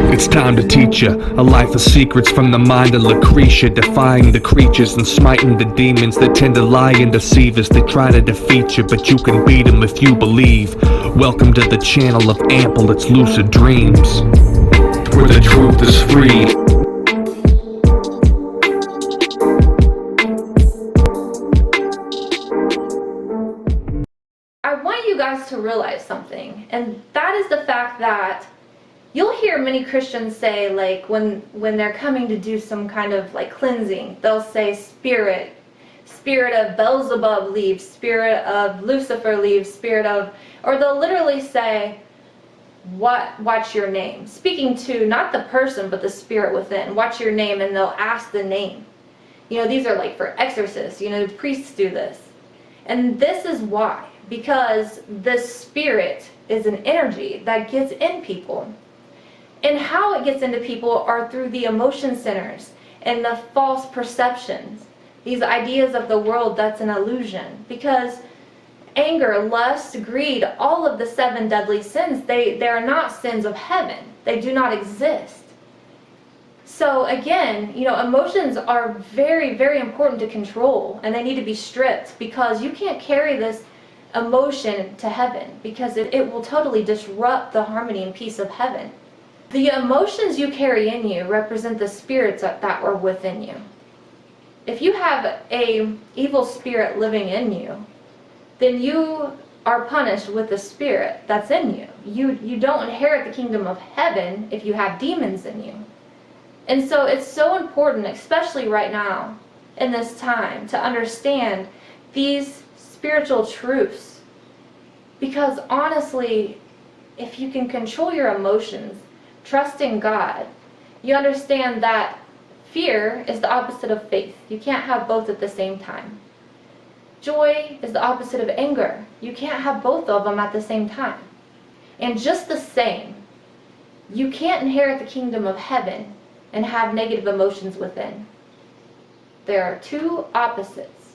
It's time to teach you a life of secrets from the mind of Lucretia, defying the creatures and smiting the demons that tend to lie and deceive us. They try to defeat you, but you can beat them if you believe. Welcome to the channel of ample, it's lucid dreams, where the truth is free. I want you guys to realize something, and that is the fact that you'll hear many Christians say, like, when they're coming to do some kind of like cleansing, they'll say spirit of Beelzebub leave, spirit of Lucifer leave, spirit of, or they'll literally say, what's your name? Speaking to not the person but the spirit within. What's your name? And they'll ask the name. You know, these are like for exorcists, you know, priests do this. And this is why. Because the spirit is an energy that gets in people. And how it gets into people are through the emotion centers and the false perceptions. These ideas of the world that's an illusion. Because anger, lust, greed, all of the 7 deadly sins, they are not sins of heaven. They do not exist. So again, you know, emotions are very, very important to control, and they need to be stripped, because you can't carry this emotion to heaven, because it will totally disrupt the harmony and peace of heaven. The emotions you carry in you represent the spirits that are within you. If you have an evil spirit living in you, then you are punished with the spirit that's in you. You don't inherit the kingdom of heaven if you have demons in you. And so it's so important, especially right now in this time, to understand these spiritual truths. Because honestly, if you can control your emotions, trust in God, you understand that fear is the opposite of faith. You can't have both at the same time. Joy is the opposite of anger. You can't have both of them at the same time. And just the same, you can't inherit the kingdom of heaven and have negative emotions within. There are two opposites.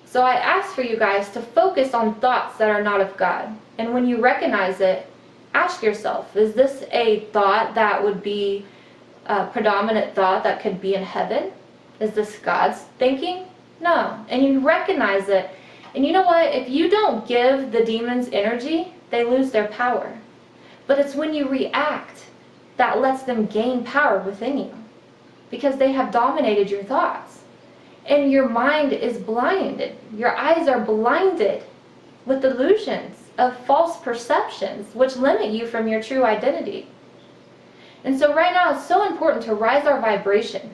So I ask for you guys to focus on thoughts that are not of God. And when you recognize it, ask yourself, is this a thought that would be a predominant thought that could be in heaven? Is this God's thinking? No. And you recognize it. And you know what? If you don't give the demons energy, they lose their power. But it's when you react that lets them gain power within you, because they have dominated your thoughts. And your mind is blinded. Your eyes are blinded with illusions of false perceptions, which limit you from your true identity. And so right now it's so important to rise our vibration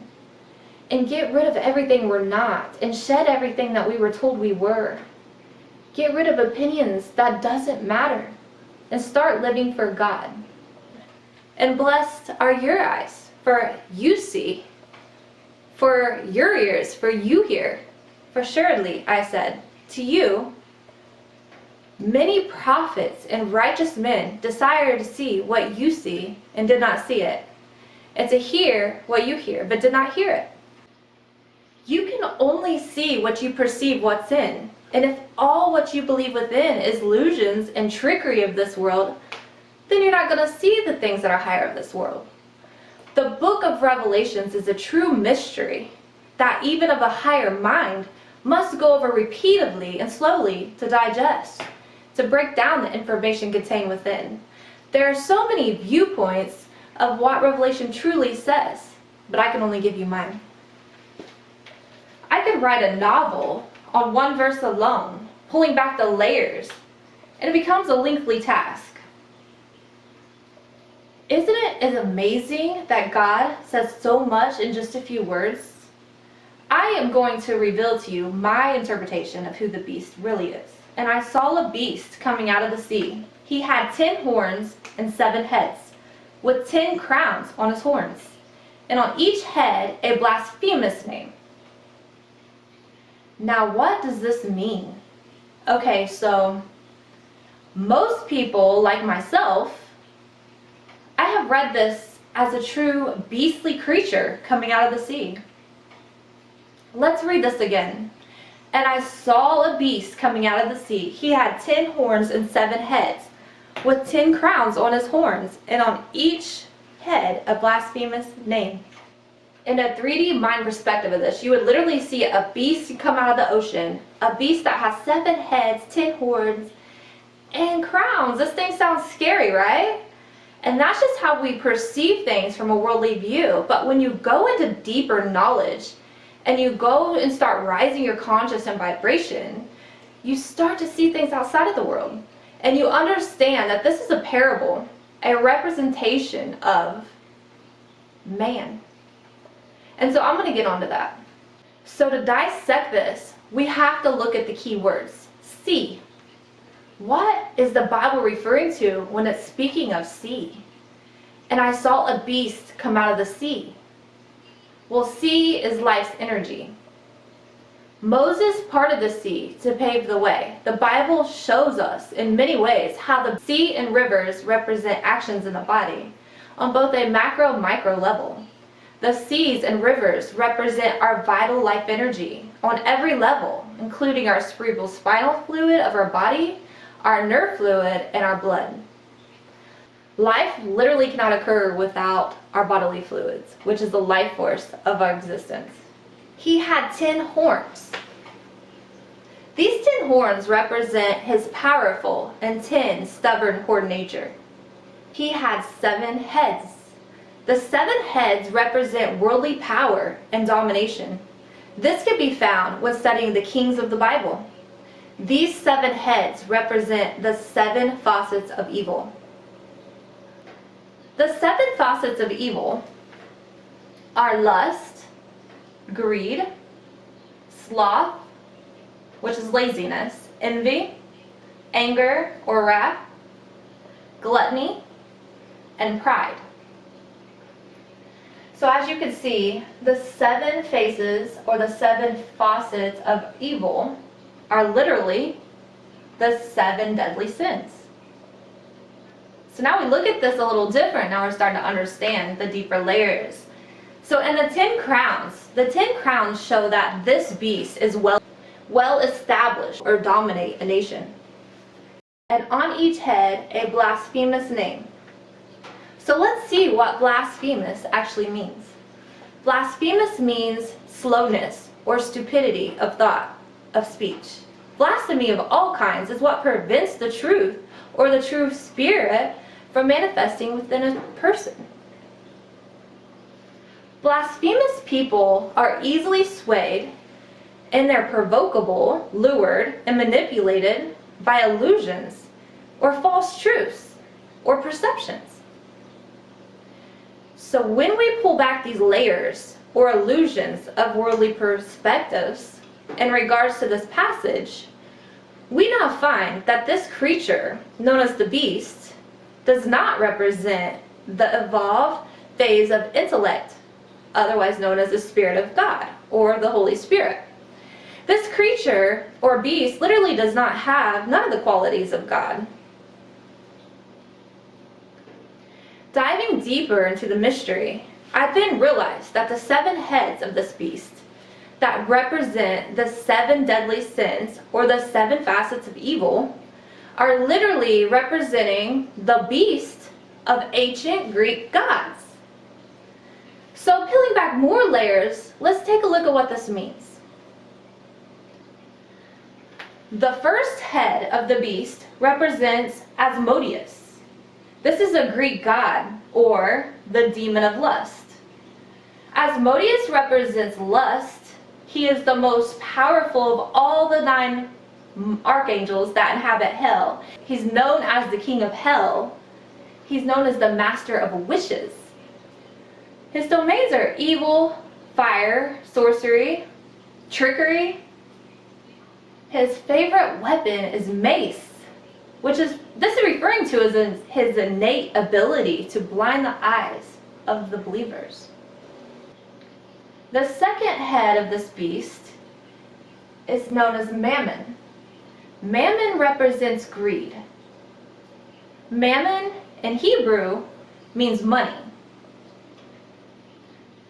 and get rid of everything we're not, and shed everything that we were told we were. Get rid of opinions that doesn't matter, and start living for God. And blessed are your eyes, for you see, for your ears, for you hear. For assuredly, I said, to you, many prophets and righteous men desire to see what you see and did not see it, and to hear what you hear but did not hear it. You can only see what you perceive what's in. And if all what you believe within is illusions and trickery of this world, then you're not going to see the things that are higher of this world. The book of Revelations is a true mystery that even of a higher mind must go over repeatedly and slowly to digest, to break down the information contained within. There are so many viewpoints of what Revelation truly says, but I can only give you mine. I could write a novel on one verse alone, pulling back the layers, and it becomes a lengthy task. Isn't it amazing that God says so much in just a few words? I am going to reveal to you my interpretation of who the beast really is. And I saw a beast coming out of the sea. He had 10 horns and 7 heads, with 10 crowns on his horns, and on each head a blasphemous name. Now what does this mean? Okay, so most people, like myself, I have read this as a true beastly creature coming out of the sea. Let's read this again. And I saw a beast coming out of the sea. He had 10 horns and 7 heads, with 10 crowns on his horns, and on each head a blasphemous name. In a 3D mind perspective of this, you would literally see a beast come out of the ocean, a beast that has 7 heads, 10 horns, and crowns. This thing sounds scary, right? And that's just how we perceive things from a worldly view. But when you go into deeper knowledge and you go and start rising your conscious and vibration, you start to see things outside of the world. And you understand that this is a parable, a representation of man. And so I'm going to get onto that. So to dissect this, we have to look at the key words. See. What is the Bible referring to when it's speaking of sea? And I saw a beast come out of the sea. Well, sea is life's energy. Moses parted the sea to pave the way. The Bible shows us in many ways how the sea and rivers represent actions in the body on both a macro and micro level. The seas and rivers represent our vital life energy on every level, including our cerebral spinal fluid of our body, our nerve fluid, and our blood. Life literally cannot occur without our bodily fluids, which is the life force of our existence. He had 10 horns. These 10 horns represent his powerful and 10 stubborn horde nature. He had 7 heads. The 7 heads represent worldly power and domination. This can be found when studying the kings of the Bible. These 7 heads represent the 7 faucets of evil. The 7 faucets of evil are lust, greed, sloth, which is laziness, envy, anger or wrath, gluttony, and pride. So as you can see, the 7 faces or the 7 faucets of evil are literally the 7 deadly sins. So now we look at this a little different. Now we're starting to understand the deeper layers. So in the 10 crowns show that this beast is well established or dominate a nation. And on each head a blasphemous name. So let's see what blasphemous actually means. Blasphemous means slowness or stupidity of thought, of speech. Blasphemy of all kinds is what prevents the truth or the true spirit from manifesting within a person. Blasphemous people are easily swayed, and they're provocable, lured, and manipulated by illusions or false truths or perceptions. So when we pull back these layers or illusions of worldly perspectives in regards to this passage, we now find that this creature, known as the beast, does not represent the evolved phase of intellect, otherwise known as the Spirit of God or the Holy Spirit. This creature or beast literally does not have none of the qualities of God. Diving deeper into the mystery, I then realized that the 7 heads of this beast that represent the 7 deadly sins or the 7 facets of evil are literally representing the beast of ancient Greek gods. So peeling back more layers, let's take a look at what this means. The first head of the beast represents Asmodius. This is a Greek god or the demon of lust. Asmodius represents lust. He is the most powerful of all the 9 archangels that inhabit hell. He's known as the king of hell. He's known as the master of wishes. His domains are evil, fire, sorcery, trickery. His favorite weapon is mace, this is referring to as his innate ability to blind the eyes of the believers. The second head of this beast is known as Mammon. Mammon represents greed. Mammon in Hebrew means money.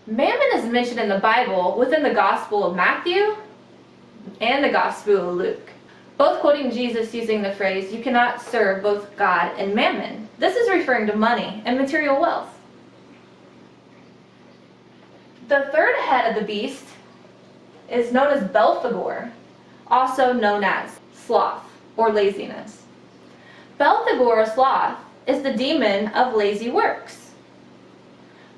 Mammon is mentioned in the Bible within the Gospel of Matthew, and the Gospel of Luke, both quoting Jesus using the phrase, "You cannot serve both God and Mammon." This is referring to money and material wealth. The third head of the beast is known as Belphegor, also known as sloth or laziness. Belphegor, or sloth, is the demon of lazy works.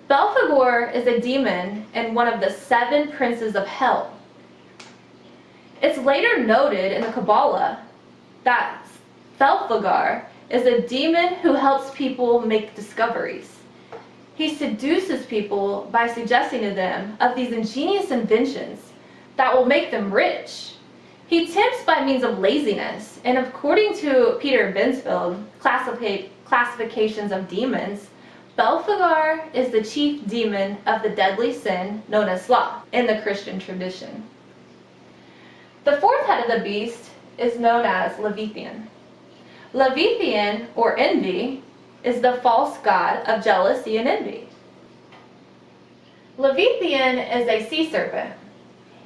Belphegor is a demon and one of the 7 princes of hell. It's later noted in the Kabbalah that Belphegor is a demon who helps people make discoveries. He seduces people by suggesting to them of these ingenious inventions that will make them rich. He tempts by means of laziness, and according to Peter Bensfield, classifications of demons, Belphegor is the chief demon of the deadly sin known as sloth in the Christian tradition. The fourth head of the beast is known as Levithian. Levithian, or envy, is the false god of jealousy and envy. Levithian is a sea serpent.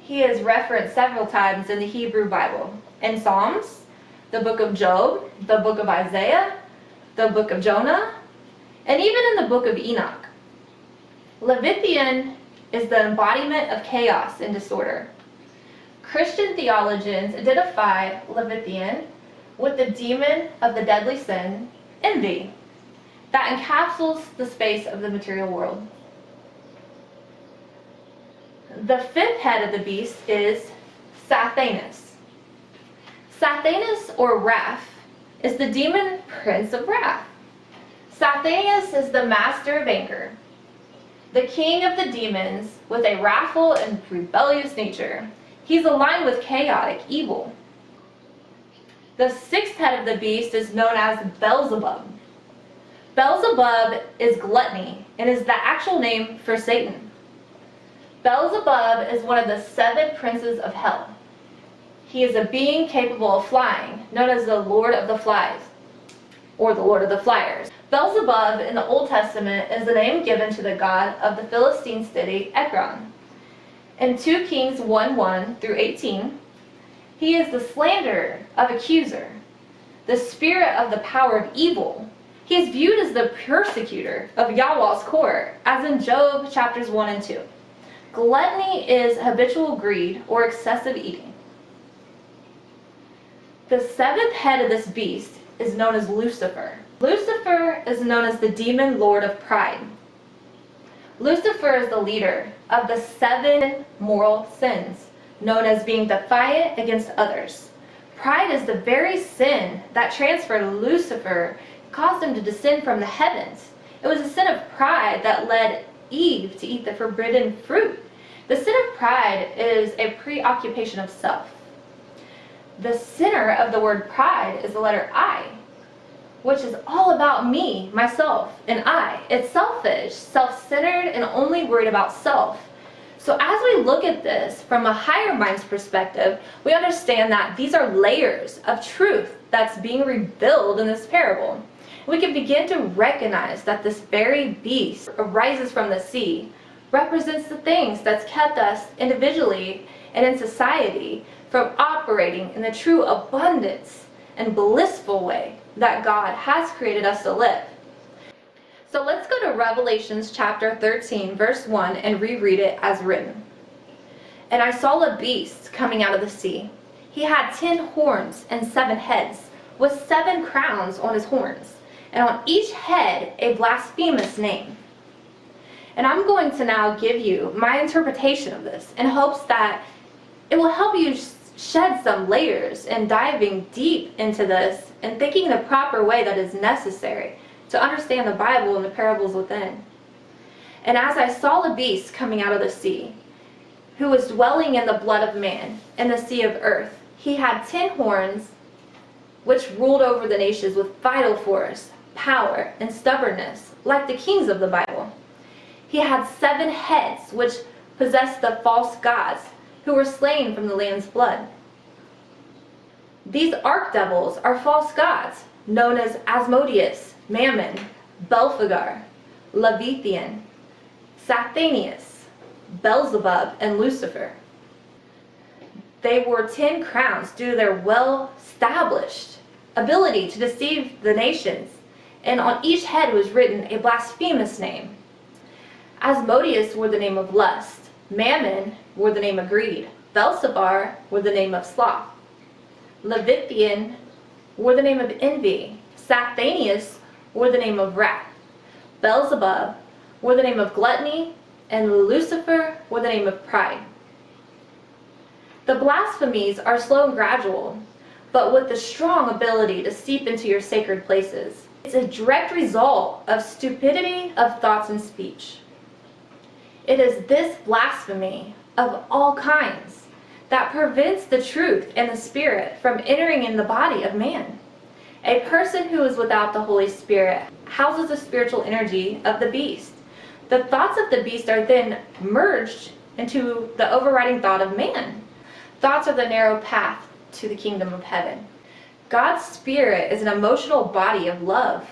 He is referenced several times in the Hebrew Bible, in Psalms, the book of Job, the book of Isaiah, the book of Jonah, and even in the book of Enoch. Levithian is the embodiment of chaos and disorder. Christian theologians identify Levithian with the demon of the deadly sin, envy, that encapsulates the space of the material world. The fifth head of the beast is Sathaeus. Sathaeus, or wrath, is the demon prince of wrath. Sathaeus is the master of anger, the king of the demons with a wrathful and rebellious nature. He's aligned with chaotic evil. The sixth head of the beast is known as Beelzebub. Beelzebub is gluttony and is the actual name for Satan. Beelzebub is one of the 7 princes of hell. He is a being capable of flying, known as the Lord of the Flies, or the Lord of the Flyers. Beelzebub in the Old Testament is the name given to the god of the Philistine city Ekron. In 2 Kings 1:1 through 18, he is the slanderer of accuser, the spirit of the power of evil. He is viewed as the persecutor of Yahweh's court, as in Job chapters 1 and 2. Gluttony is habitual greed or excessive eating. The 7th head of this beast is known as Lucifer. Lucifer is known as the demon lord of pride. Lucifer is the leader of the 7 moral sins, known as being defiant against others. Pride is the very sin that transferred Lucifer, caused him to descend from the heavens. It was a sin of pride that led Eve to eat the forbidden fruit. The sin of pride is a preoccupation of self. The center of the word pride is the letter I, which is all about me, myself, and I. It's selfish, self-centered, and only worried about self. So as we look at this from a higher mind's perspective, we understand that these are layers of truth that's being revealed in this parable. We can begin to recognize that this very beast arises from the sea, represents the things that's kept us individually and in society from operating in the true abundance and blissful way that God has created us to live. So let's go to Revelations chapter 13 verse 1 and reread it as written. "And I saw a beast coming out of the sea. He had 10 horns and 7 heads, with 7 crowns on his horns, and on each head a blasphemous name." And I'm going to now give you my interpretation of this in hopes that it will help you shed some layers and diving deep into this and thinking the proper way that is necessary to understand the Bible and the parables within. "And as I saw the beast coming out of the sea, who was dwelling in the blood of man, in the sea of earth, he had 10 horns, which ruled over the nations with vital force, power, and stubbornness, like the kings of the Bible. He had 7 heads, which possessed the false gods, who were slain from the lamb's blood. These archdevils are false gods, known as Asmodius, Mammon, Belphegor, Levithian, Sathaeus, Beelzebub, and Lucifer. They wore 10 crowns due to their well-established ability to deceive the nations, and on each head was written a blasphemous name. Asmodius wore the name of lust. Mammon wore the name of greed. Beelzebub wore the name of sloth. Levithian wore the name of envy. Sathaeus wore the name of wrath. Beelzebub wore the name of gluttony, and Lucifer wore the name of pride. The blasphemies are slow and gradual, but with the strong ability to seep into your sacred places. It's a direct result of stupidity of thoughts and speech. It is this blasphemy of all kinds that prevents the truth and the Spirit from entering in the body of man. A person who is without the Holy Spirit houses the spiritual energy of the beast. The thoughts of the beast are then merged into the overriding thought of man. Thoughts are the narrow path to the kingdom of heaven. God's Spirit is an emotional body of love.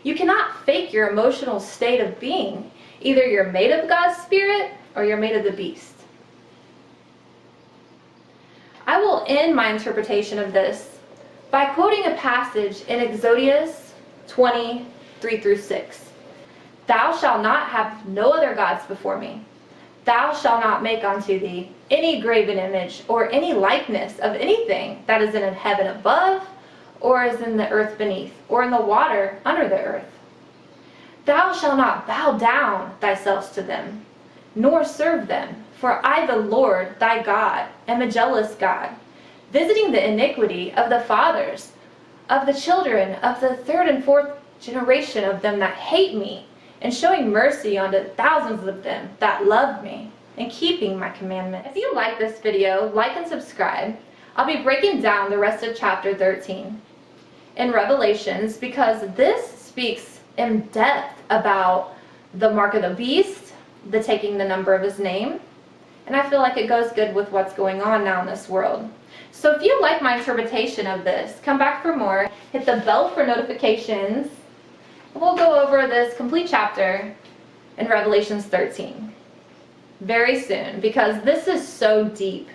You cannot fake your emotional state of being. Either you're made of God's Spirit or you're made of the beast. I will end my interpretation of this by quoting a passage in Exodus 20:3-6. Thou shalt not have no other gods before me. Thou shalt not make unto thee any graven image or any likeness of anything that is in heaven above, or is in the earth beneath, or in the water under the earth. Thou shalt not bow down thyself to them, nor serve them, for I, the Lord thy God, am a jealous God, visiting the iniquity of the fathers, of the children of the third and fourth generation of them that hate me, and showing mercy unto thousands of them that love me, and keeping my commandments. If you like this video, like and subscribe. I'll be breaking down the rest of chapter 13 in Revelations, because this speaks in depth about the mark of the beast, the taking the number of his name, and I feel like it goes good with what's going on now in this world. So if you like my interpretation of this, come back for more, hit the bell for notifications. We'll go over this complete chapter in Revelations 13 very soon, because this is so deep.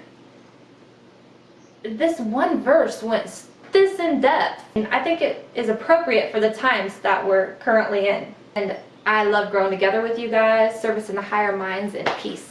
This one verse went this in depth, and I think it is appropriate for the times that we're currently in. And I love growing together with you guys, service in the higher minds, and peace.